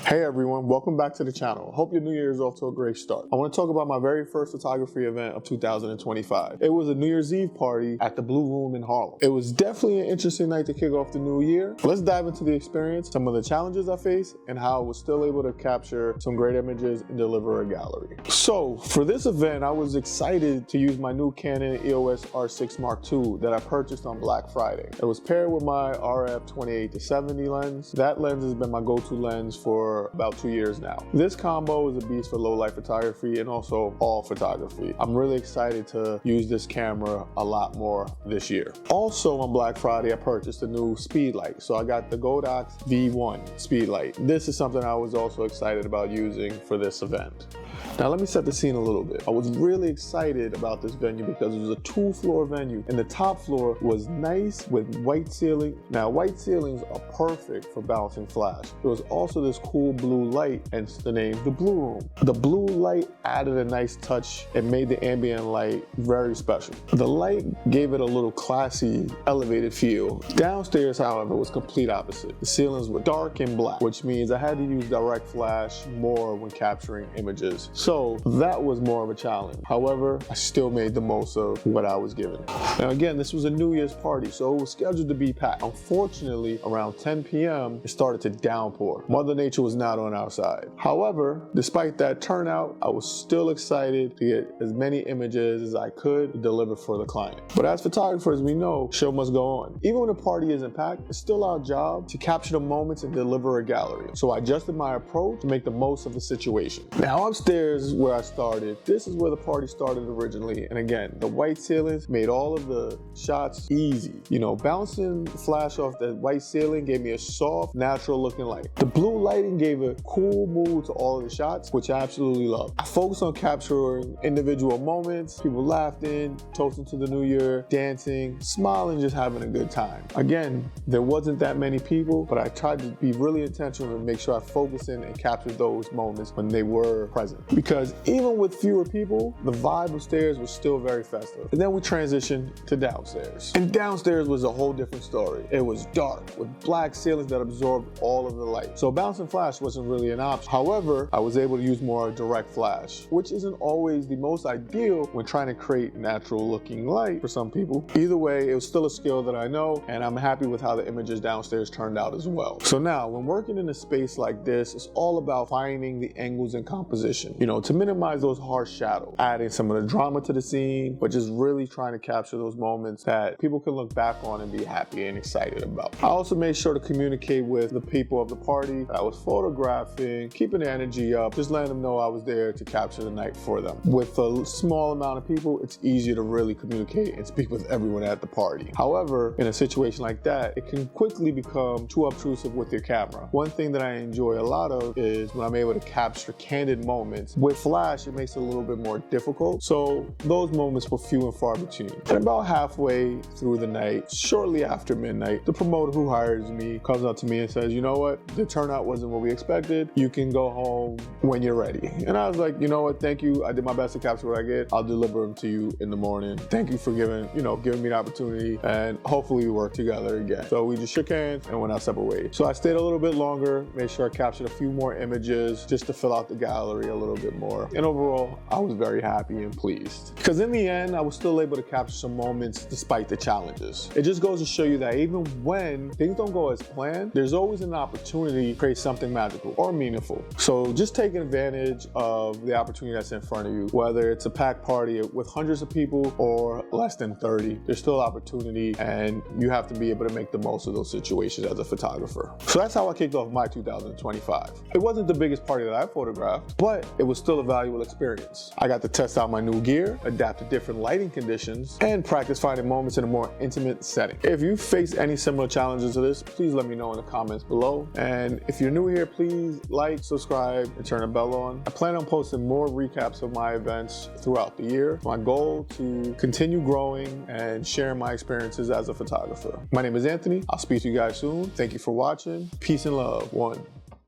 Hey everyone, welcome back to the channel. Hope your new year is off to a great start. I want to talk about my very first photography event of 2025. It was a New Year's Eve party at the Bleu Room in Harlem. It was definitely an interesting night to kick off the new year. Let's dive into the experience, some of the challenges I faced, and how I was still able to capture some great images and deliver a gallery. So for this event, I was excited to use my new Canon EOS R6 Mark II that I purchased on Black Friday. It was paired with my RF 28-70 lens. That lens has been my go-to lens for about 2 years now. This combo is a beast for low light photography and also all photography. I'm really excited to use this camera a lot more this year. Also on Black Friday, I purchased a new speedlight. So I got the Godox V1 speedlight. This is something I was also excited about using for this event. Now let me set the scene a little bit. I was really excited about this venue because it was a 2-floor venue and the top floor was nice with white ceiling. Now white ceilings are perfect for balancing flash. There was also this cool blue light, hence the name the Bleu Room. The blue light added a nice touch and made the ambient light very special. The light gave it a little classy, elevated feel. Downstairs, however, was complete opposite. The ceilings were dark and black, which means I had to use direct flash more when capturing images. So that was more of a challenge. However, I still made the most of what I was given. Now again, this was a New Year's party, so it was scheduled to be packed. Unfortunately, around 10 p.m., it started to downpour. Mother Nature was not on our side. However, despite that turnout, I was still excited to get as many images as I could to deliver for the client. But as photographers, we know show must go on. Even when the party isn't packed, it's still our job to capture the moments and deliver a gallery. So I adjusted my approach to make the most of the situation. Now upstairs is where I started. This is where the party started originally. And again, the white ceilings made all of the shots easy. You know, bouncing the flash off the white ceiling gave me a soft, natural looking light. The blue lighting gave a cool mood to all of the shots, which I absolutely love. I focused on capturing individual moments, people laughing, toasting to the new year, dancing, smiling, just having a good time. Again, there wasn't that many people, but I tried to be really intentional and make sure I focused in and captured those moments when they were present. Because even with fewer people, the vibe upstairs was still very festive. And then we transitioned to downstairs. And downstairs was a whole different story. It was dark with black ceilings that absorbed all of the light. So bouncing flash wasn't really an option. However, I was able to use more direct flash, which isn't always the most ideal when trying to create natural looking light for some people. Either way, it was still a skill that I know, and I'm happy with how the images downstairs turned out as well. So now, when working in a space like this, it's all about finding the angles and composition. You know, to minimize those harsh shadows, adding some of the drama to the scene, but just really trying to capture those moments that people can look back on and be happy and excited about. I also made sure to communicate with the people of the party that I was photographing, keeping the energy up, just letting them know I was there to capture the night for them. With a small amount of people, it's easier to really communicate and speak with everyone at the party. However, in a situation like that, it can quickly become too obtrusive with your camera. One thing that I enjoy a lot of is when I'm able to capture candid moments. With flash, it makes it a little bit more difficult, so those moments were few and far between. And about halfway through the night, shortly after midnight, the promoter who hires me comes up to me and says, you know what, the turnout wasn't what we expected, you can go home when you're ready. And I was like, you know what, thank you, I did my best to capture what I get, I'll deliver them to you in the morning. Thank you for giving me the opportunity, and hopefully we work together again. So we just shook hands and went our separate ways. So I stayed a little bit longer, made sure I captured a few more images just to fill out the gallery a little bit more. And overall, I was very happy and pleased. Because in the end, I was still able to capture some moments despite the challenges. It just goes to show you that even when things don't go as planned, there's always an opportunity to create something magical or meaningful. So just taking advantage of the opportunity that's in front of you, whether it's a packed party with hundreds of people or less than 30, there's still opportunity, and you have to be able to make the most of those situations as a photographer. So that's how I kicked off my 2025. It wasn't the biggest party that I photographed, but it was still a valuable experience. I got to test out my new gear, adapt to different lighting conditions, and practice finding moments in a more intimate setting. If you face any similar challenges to this, please let me know in the comments below. And if you're new here, please like, subscribe, and turn the bell on. I plan on posting more recaps of my events throughout the year. My goal to continue growing and sharing my experiences as a photographer. My name is Anthony. I'll speak to you guys soon. Thank you for watching. Peace and love. One.